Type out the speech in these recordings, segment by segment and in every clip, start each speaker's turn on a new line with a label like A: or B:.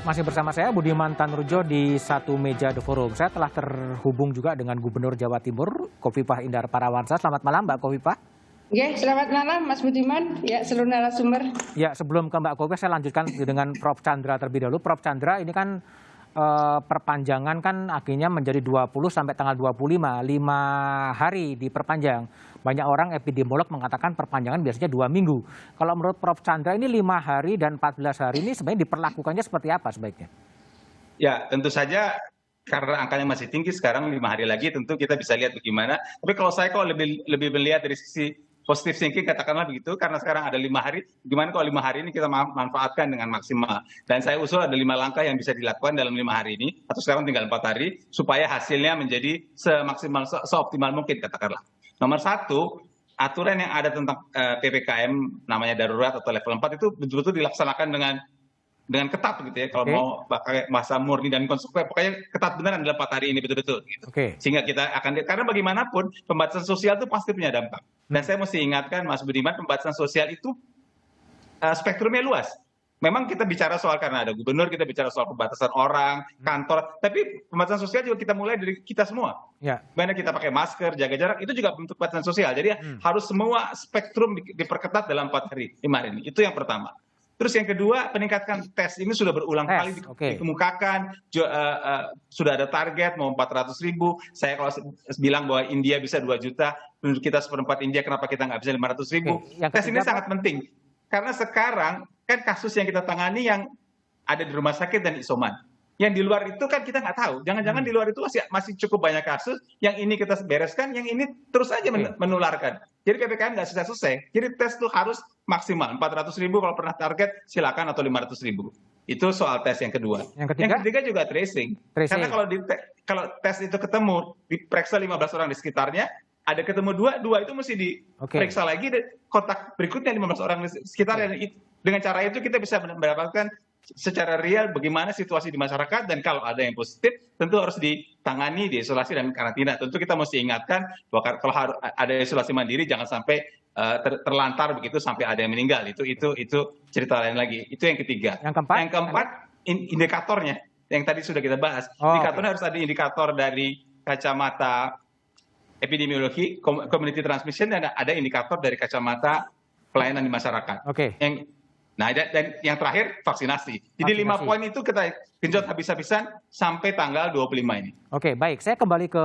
A: Masih bersama saya Budiman Tanurjo di satu meja The Forum. Saya telah terhubung juga dengan Gubernur Jawa Timur, Khofifah Indar Parawansa. Selamat malam Mbak Khofifah.
B: Ya, selamat malam Mas Budiman, ya seluruh narasumber.
A: Ya, sebelum ke Mbak Khofifah saya lanjutkan dengan Prof. Chandra terlebih dahulu. Prof. Chandra, ini kan perpanjangan kan akhirnya menjadi 20 sampai tanggal 25, 5 hari diperpanjang. Banyak orang epidemiolog mengatakan perpanjangan biasanya 2 minggu. Kalau menurut Prof. Chandra ini 5 hari dan 14 hari ini sebenarnya diperlakukannya seperti apa sebaiknya?
C: Ya, tentu saja karena angkanya masih tinggi sekarang 5 hari lagi tentu kita bisa lihat bagaimana. Tapi kalau saya kok lebih melihat dari sisi positif thinking katakanlah begitu, karena sekarang ada 5 hari, gimana kalau 5 hari ini kita manfaatkan dengan maksimal. Dan saya usul ada 5 langkah yang bisa dilakukan dalam 5 hari ini, atau sekarang tinggal 4 hari, supaya hasilnya menjadi semaksimal, seoptimal mungkin katakanlah. Nomor 1, aturan yang ada tentang PPKM namanya darurat atau level 4 itu betul-betul dilaksanakan dengan ketat gitu ya. Kalau mau pakai masa murni dan konsekuen, pokoknya ketat beneran dalam 4 hari ini betul-betul. Gitu. Sehingga kita akan lihat, karena bagaimanapun pembatasan sosial itu pasti punya dampak. Dan saya mesti ingatkan Mas Budiman, pembatasan sosial itu spektrumnya luas. Memang kita bicara soal karena ada gubernur, kita bicara soal pembatasan orang, kantor, tapi pembatasan sosial juga kita mulai dari kita semua. Bagaimana kita pakai masker, jaga jarak, itu juga bentuk pembatasan sosial. Jadi harus semua spektrum diperketat dalam 4 hari, 5 hari ini. Itu yang pertama. Terus yang kedua, peningkatkan tes. Ini sudah berulang kali dikemukakan, sudah ada target mau 400.000. Saya kalau bilang bahwa India bisa 2 juta, penduduk kita seperempat India, kenapa kita nggak bisa 500.000? Tes ini sangat penting. Karena sekarang kan kasus yang kita tangani yang ada di rumah sakit dan isoman. Yang di luar itu kan kita nggak tahu. Jangan-jangan di luar itu masih cukup banyak kasus, yang ini kita bereskan, yang ini terus aja menularkan. Jadi PPKM nggak selesai. Jadi tes itu harus maksimal 400.000 kalau pernah target silakan, atau 500.000. Itu soal tes yang kedua. Yang ketiga juga tracing. Karena kalau tes itu ketemu, diperiksa 15 orang di sekitarnya, ada ketemu dua itu mesti diperiksa lagi, kontak berikutnya 15 orang di sekitarnya. Dengan cara itu kita bisa mendapatkan secara real bagaimana situasi di masyarakat, dan kalau ada yang positif tentu harus ditangani, diisolasi dan karantina. Tentu kita mesti ingatkan bahwa kalau ada isolasi mandiri jangan sampai terlantar begitu sampai ada yang meninggal. Itu cerita lain lagi. Itu yang ketiga. Yang keempat indikatornya yang tadi sudah kita bahas. Indikatornya harus ada indikator dari kacamata epidemiologi, community transmission, dan ada indikator dari kacamata pelayanan di masyarakat. Nah, dan yang terakhir vaksinasi. Jadi 5 poin itu kita genjot habis-habisan sampai tanggal 25 ini.
A: Oke, baik. Saya kembali ke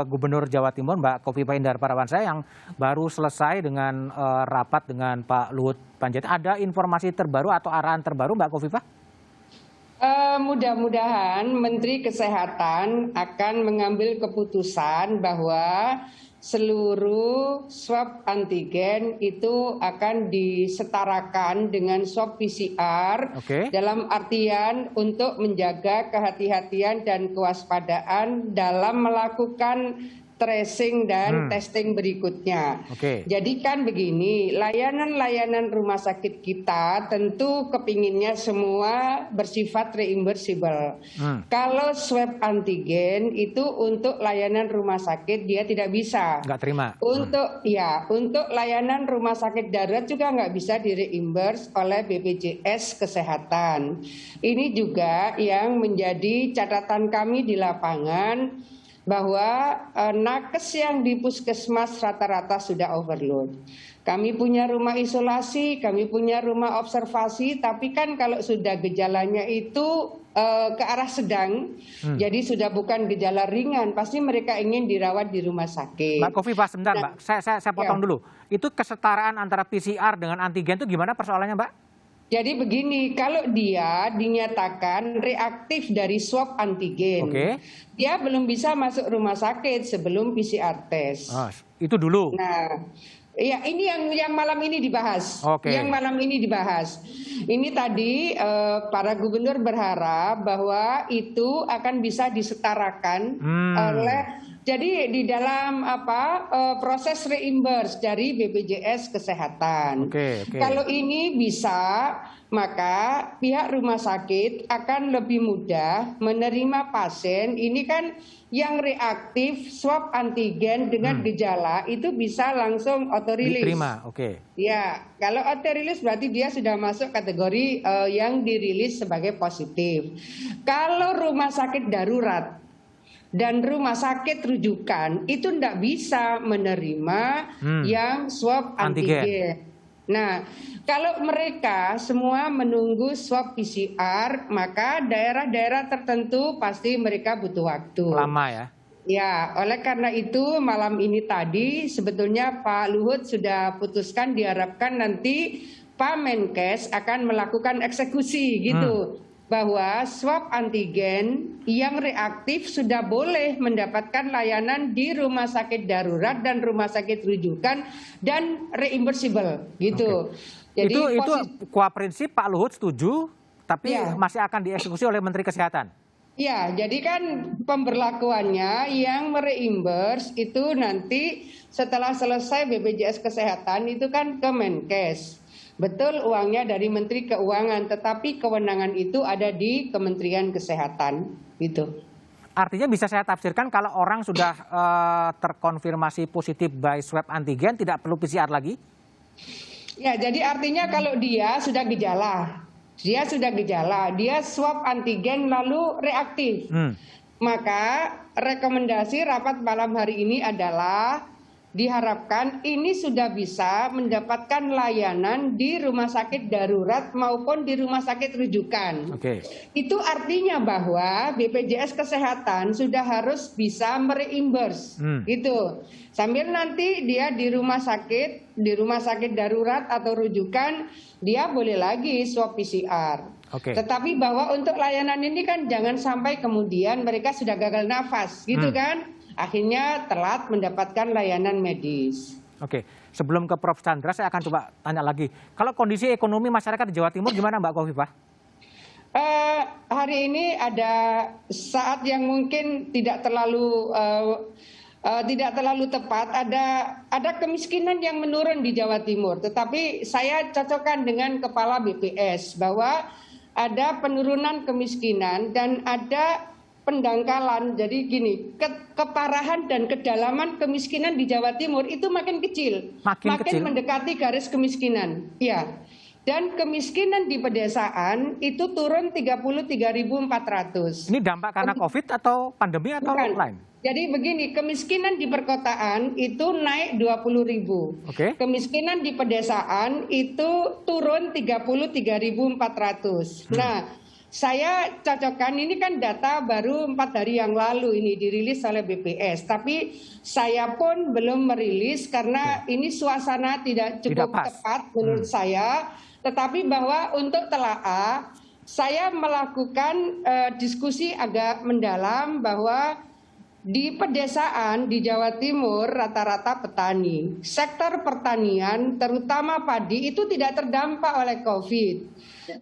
A: Gubernur Jawa Timur, Mbak Khofifah Indar Parawansa, yang baru selesai dengan rapat dengan Pak Luhut Panjaitan. Ada informasi terbaru atau arahan terbaru, Mbak Khofifah?
B: Mudah-mudahan Menteri Kesehatan akan mengambil keputusan bahwa seluruh swab antigen itu akan disetarakan dengan swab PCR, dalam artian untuk menjaga kehati-hatian dan kewaspadaan dalam melakukan tracing dan testing berikutnya. Jadi kan begini, layanan-layanan rumah sakit kita tentu kepinginnya semua bersifat reimbursable. Kalau swab antigen itu untuk layanan rumah sakit dia tidak bisa.
A: Nggak terima.
B: Untuk layanan rumah sakit darurat juga nggak bisa direimburse oleh BPJS Kesehatan. Ini juga yang menjadi catatan kami di lapangan, bahwa nakes yang di puskesmas rata-rata sudah overload. Kami punya rumah isolasi, kami punya rumah observasi, tapi kan kalau sudah gejalanya itu ke arah sedang, jadi sudah bukan gejala ringan, pasti mereka ingin dirawat di rumah sakit.
A: Mbak Khofifah, sebentar Mbak, saya potong dulu. Itu kesetaraan antara PCR dengan antigen itu gimana persoalannya, Mbak?
B: Jadi begini, kalau dia dinyatakan reaktif dari swab antigen, dia belum bisa masuk rumah sakit sebelum PCR test.
A: Itu dulu.
B: Nah, ya ini yang malam ini dibahas. Yang malam ini dibahas. Ini tadi para gubernur berharap bahwa itu akan bisa disetarakan oleh. Jadi di dalam proses reimburse dari BPJS Kesehatan.
A: Oke.
B: Kalau ini bisa, maka pihak rumah sakit akan lebih mudah menerima pasien. Ini kan yang reaktif swab antigen dengan gejala itu bisa langsung auto-rilis.
A: Diterima, oke.
B: Ya, kalau auto-rilis berarti dia sudah masuk kategori yang dirilis sebagai positif. Kalau rumah sakit darurat dan rumah sakit rujukan itu tidak bisa menerima yang swab antigen. Nah, kalau mereka semua menunggu swab PCR, maka daerah-daerah tertentu pasti mereka butuh waktu.
A: Lama ya?
B: Ya, oleh karena itu malam ini tadi sebetulnya Pak Luhut sudah putuskan diharapkan nanti Pak Menkes akan melakukan eksekusi gitu. Bahwa swab antigen yang reaktif sudah boleh mendapatkan layanan di rumah sakit darurat dan rumah sakit rujukan dan reimbursable gitu. Jadi
A: itu kuah prinsip Pak Luhut setuju, tapi
B: Ya.
A: masih akan dieksekusi oleh Menteri Kesehatan.
B: Ya, jadi kan pemberlakuannya yang mereimbers itu nanti setelah selesai BPJS Kesehatan itu kan ke Menkes. Betul uangnya dari Menteri Keuangan, tetapi kewenangan itu ada di Kementerian Kesehatan, gitu.
A: Artinya bisa saya tafsirkan kalau orang sudah terkonfirmasi positif by swab antigen tidak perlu PCR lagi?
B: Ya, jadi artinya kalau dia sudah gejala, dia swab antigen lalu reaktif. Maka rekomendasi rapat malam hari ini adalah diharapkan ini sudah bisa mendapatkan layanan di rumah sakit darurat maupun di rumah sakit rujukan.
A: Oke.
B: Itu artinya bahwa BPJS Kesehatan sudah harus bisa mereimbers, gitu. Sambil nanti dia di rumah sakit darurat atau rujukan, dia boleh lagi swab PCR.
A: Oke.
B: Tetapi bahwa untuk layanan ini kan jangan sampai kemudian mereka sudah gagal nafas, gitu kan? Akhirnya telat mendapatkan layanan medis.
A: Oke, sebelum ke Prof. Chandra, saya akan coba tanya lagi. Kalau kondisi ekonomi masyarakat di Jawa Timur gimana Mbak Khofifah?
B: Hari ini ada saat yang mungkin tidak terlalu tepat. Ada kemiskinan yang menurun di Jawa Timur. Tetapi saya cocokkan dengan Kepala BPS bahwa ada penurunan kemiskinan dan ada pendangkalan. Jadi gini, keparahan dan kedalaman kemiskinan di Jawa Timur itu makin kecil, makin mendekati garis kemiskinan. Ya. Dan kemiskinan di pedesaan itu turun 33.400.
A: Ini dampak karena COVID atau pandemi atau lain?
B: Jadi begini, kemiskinan di perkotaan itu naik 20.000.
A: Oke.
B: Kemiskinan di pedesaan itu turun 33.400. Nah, saya cocokkan, ini kan data baru 4 hari yang lalu ini dirilis oleh BPS. Tapi saya pun belum merilis karena ini suasana tidak cukup tepat menurut saya. Tetapi bahwa untuk telaah, saya melakukan diskusi agak mendalam bahwa di pedesaan di Jawa Timur rata-rata petani. Sektor pertanian terutama padi itu tidak terdampak oleh COVID.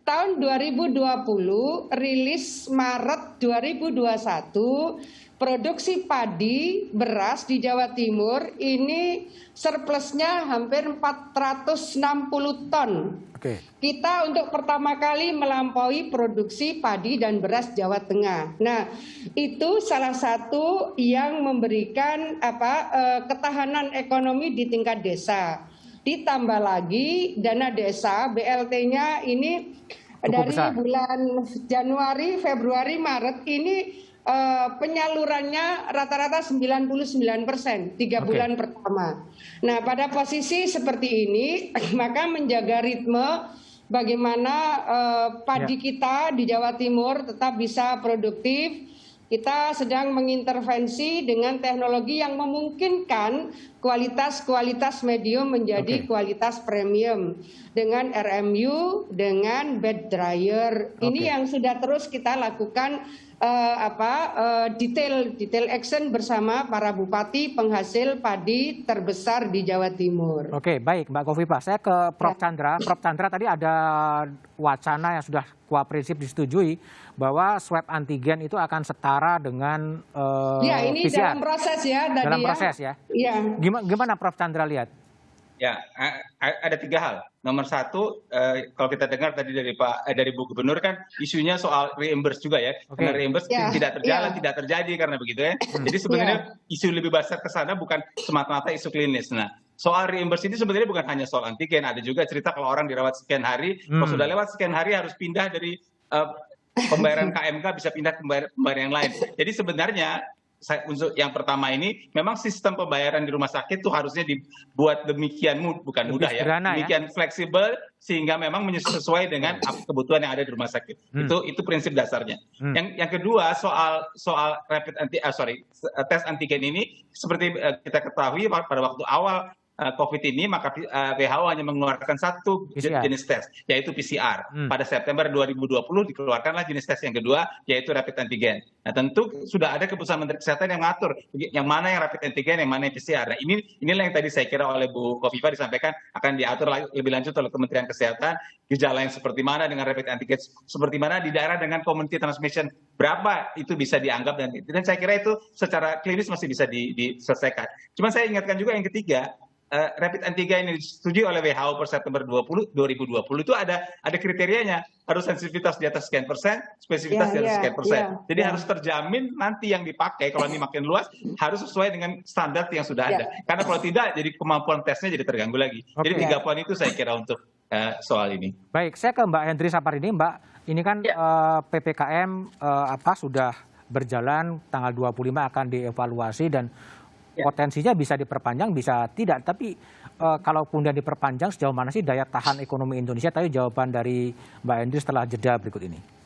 B: Tahun 2020, rilis Maret 2021, produksi padi beras di Jawa Timur ini surplusnya hampir 460 ton.
A: Oke.
B: Kita untuk pertama kali melampaui produksi padi dan beras Jawa Tengah. Nah, itu salah satu yang memberikan ketahanan ekonomi di tingkat desa. Ditambah lagi dana desa BLT-nya ini dari bulan Januari, Februari, Maret ini penyalurannya rata-rata 99%, 3 bulan pertama. Nah, pada posisi seperti ini, maka menjaga ritme bagaimana padi kita di Jawa Timur tetap bisa produktif. Kita sedang mengintervensi dengan teknologi yang memungkinkan kualitas medium menjadi kualitas premium dengan RMU, dengan bed dryer. Ini yang sudah terus kita lakukan detail action bersama para bupati penghasil padi terbesar di Jawa Timur.
A: Oke, baik Mbak Khofifah. Saya ke Prof. Chandra. Prof. Chandra, tadi ada wacana yang sudah prinsip disetujui bahwa swab antigen itu akan setara dengan
B: ya, ini
A: PCR.
B: dalam proses ya.
A: Dalam proses ya.
B: Iya.
A: Gimana Prof. Chandra lihat?
C: Ya, ada 3 hal. Nomor 1, kalau kita dengar tadi dari Bu Gubernur kan isunya soal reimburse juga ya. Karena reimburse tidak terjalan, tidak terjadi karena begitu ya. Jadi sebenarnya isu lebih besar ke sana bukan semata-mata isu klinis. Nah, soal reimburse ini sebenarnya bukan hanya soal antigen, ada juga cerita kalau orang dirawat sekian hari, kalau sudah lewat sekian hari harus pindah dari pembayaran KMK bisa pindah ke pembayaran yang lain. Jadi sebenarnya untuk yang pertama ini memang sistem pembayaran di rumah sakit itu harusnya dibuat demikian bukan mudah ya, demikian fleksibel sehingga memang sesuai dengan kebutuhan yang ada di rumah sakit. Itu prinsip dasarnya. Yang kedua soal tes antigen ini seperti kita ketahui pada waktu awal COVID ini, maka WHO hanya mengeluarkan 1 jenis tes, yaitu PCR. Pada September 2020 dikeluarkanlah jenis tes yang kedua, yaitu rapid antigen. Nah, tentu sudah ada keputusan Menteri Kesehatan yang mengatur yang mana yang rapid antigen, yang mana yang PCR. Nah, inilah yang tadi saya kira oleh Bu Khofifah disampaikan akan diatur lebih lanjut oleh Kementerian Kesehatan, gejala yang seperti mana dengan rapid antigen, seperti mana di daerah dengan community transmission, berapa itu bisa dianggap, dan saya kira itu secara klinis masih bisa diselesaikan. Cuma saya ingatkan juga yang ketiga, rapid antigen yang disetujui oleh WHO per September 2020 itu ada kriterianya, harus sensitivitas di atas sekian persen, spesifitas di atas sekian persen. Jadi harus terjamin nanti yang dipakai kalau ini makin luas harus sesuai dengan standar yang sudah ada. Karena kalau tidak, jadi kemampuan tesnya jadi terganggu lagi. Jadi 3 poin itu saya kira untuk soal ini. Baik,
A: saya ke Mbak Hendri Saparini. Mbak, ini kan PPKM sudah berjalan, tanggal 25 akan dievaluasi dan potensinya bisa diperpanjang, bisa tidak. Tapi kalaupun dia diperpanjang, sejauh mana sih daya tahan ekonomi Indonesia? Tapi jawaban dari Mbak Hendri setelah jeda berikut ini.